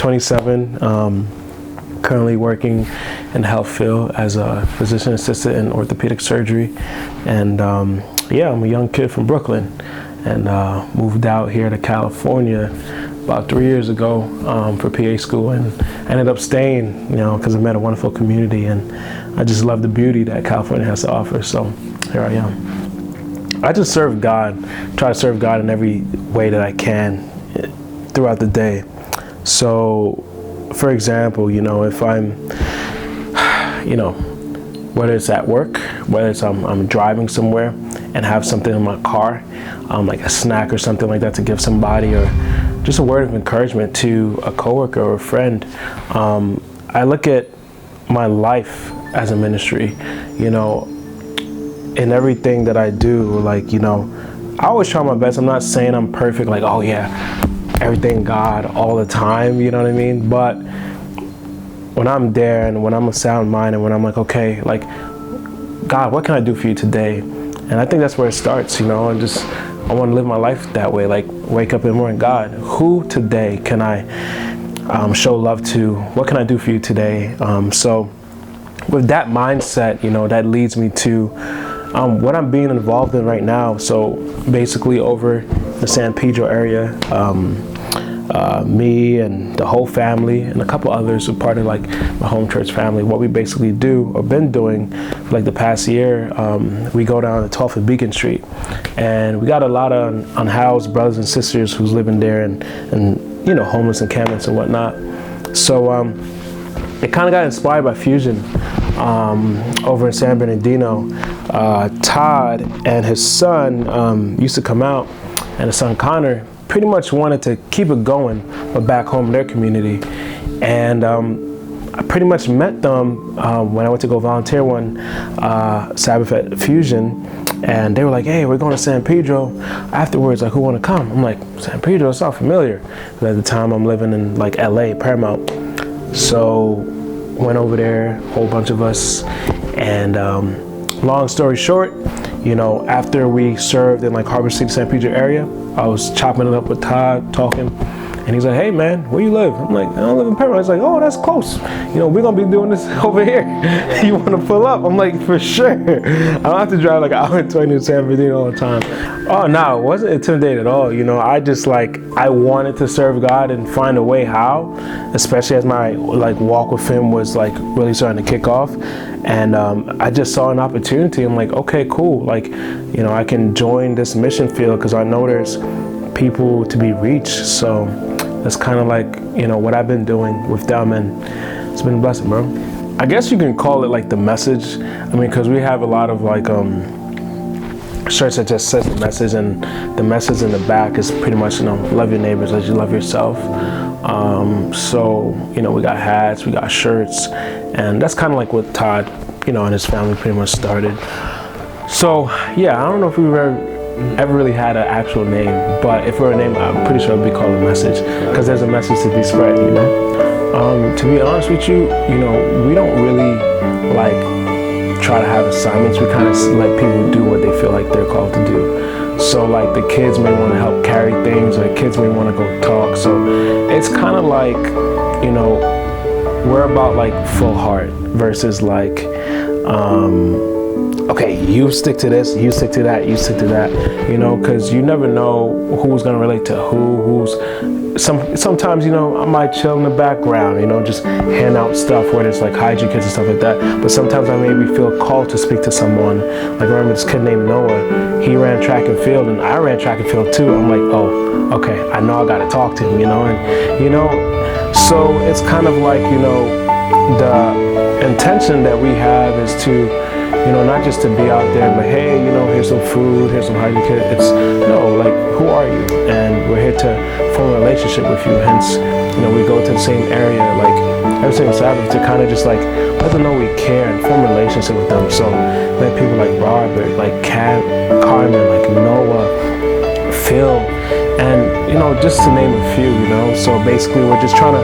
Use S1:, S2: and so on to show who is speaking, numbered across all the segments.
S1: 27, currently working in the health field as a physician assistant in orthopedic surgery. And yeah, I'm a young kid from Brooklyn and moved out here to California about 3 years ago for PA school, and ended up staying, because I met a wonderful community, and I just love the beauty that California has to offer. So here I am. I just serve God, try to serve God in every way that I can throughout the day. So, for example, if I'm, whether it's at work, whether it's I'm driving somewhere and have something in my car, like a snack or something like that to give somebody, or just a word of encouragement to a coworker or a friend. I look at my life as a ministry, in everything that I do. I always try my best. I'm not saying I'm perfect, like, oh yeah, everything God all the time, you know what I mean? But when I'm there and when I'm a sound mind and when I'm like, okay, like, God, what can I do for you today? And I think that's where it starts, and I want to live my life that way, like wake up in the morning, God, who today can I show love to? What can I do for you today? So with that mindset, that leads me to what I'm being involved in right now. So basically over the San Pedro area, me and the whole family and a couple others are part of like my home church family. What we basically do or been doing for like the past year, we go down to 12th and Beacon Street, and we got a lot of unhoused brothers and sisters who's living there and homeless encampments and whatnot. So it kind of got inspired by Fusion over in San Bernardino. Todd and his son used to come out, and his son Connor pretty much wanted to keep it going, but back home in their community. And I pretty much met them when I went to go volunteer one Sabbath at Fusion, and they were like, hey, we're going to San Pedro afterwards, like, who want to come? I'm like, San Pedro, it sounds familiar. But at the time I'm living in like LA, Paramount. So went over there, a whole bunch of us, and long story short, after we served in like Harbor City, San Pedro area, I was chopping it up with Todd, talking, and he's like, hey man, where you live? I'm like, I don't live in Paramount. He's like, oh, that's close. We're gonna be doing this over here. You wanna pull up? I'm like, for sure. I don't have to drive like an hour and 20 to San Bernardino all the time. Oh no, it wasn't intimidated at all. I just I wanted to serve God and find a way how, especially as my walk with Him was really starting to kick off. And I just saw an opportunity. I'm like, okay, cool. I can join this mission field because I know there's people to be reached. So that's kind of what I've been doing with them, and it's been a blessing, bro. I guess you can call it the message. Because we have a lot of shirts that just says the message, and the message in the back is pretty much, love your neighbors as you love yourself. So, we got hats, we got shirts, and that's kind of what Todd, and his family pretty much started. So, yeah, I don't know if we've ever really had an actual name, but if we're a name, I'm pretty sure it'd be called A Message, because there's a message to be spread, To be honest with you, we don't really try to have assignments. We kind of let people do what they feel like they're called to do. So the kids may want to help carry things, or the kids may want to go talk. So it's kind of we're about full heart versus okay, you stick to this, you stick to that, you stick to that, because you never know who's going to relate to sometimes, I might chill in the background, just hand out stuff where there's hygiene kits and stuff like that. But sometimes I maybe feel called to speak to someone. I remember this kid named Noah. He ran track and field, and I ran track and field too. I'm like, oh, okay, I know I got to talk to him, and, so it's kind of the intention that we have is to, not just to be out there, but hey, here's some food, here's some hygiene kit. It's, no, who are you? And we're here to form a relationship with you. Hence, we go to the same area, every single Sabbath to kind of just let them know we care and form a relationship with them. So let people like Robert, Carmen, Noah, Phil, and, just to name a few, So basically we're just trying to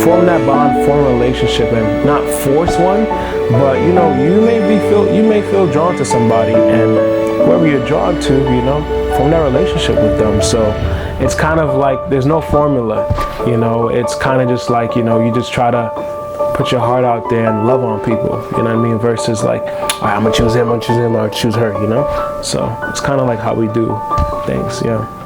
S1: form that bond, form a relationship, and not force one, but, you may feel drawn to somebody, and whoever you're drawn to, form that relationship with them. So it's kind of like there's no formula, you know. It's kind of just like, you know, you just try to put your heart out there and love on people, you know what I mean, versus like, all right, I'm gonna choose him or choose her, you know. So it's kind of like how we do things. Yeah.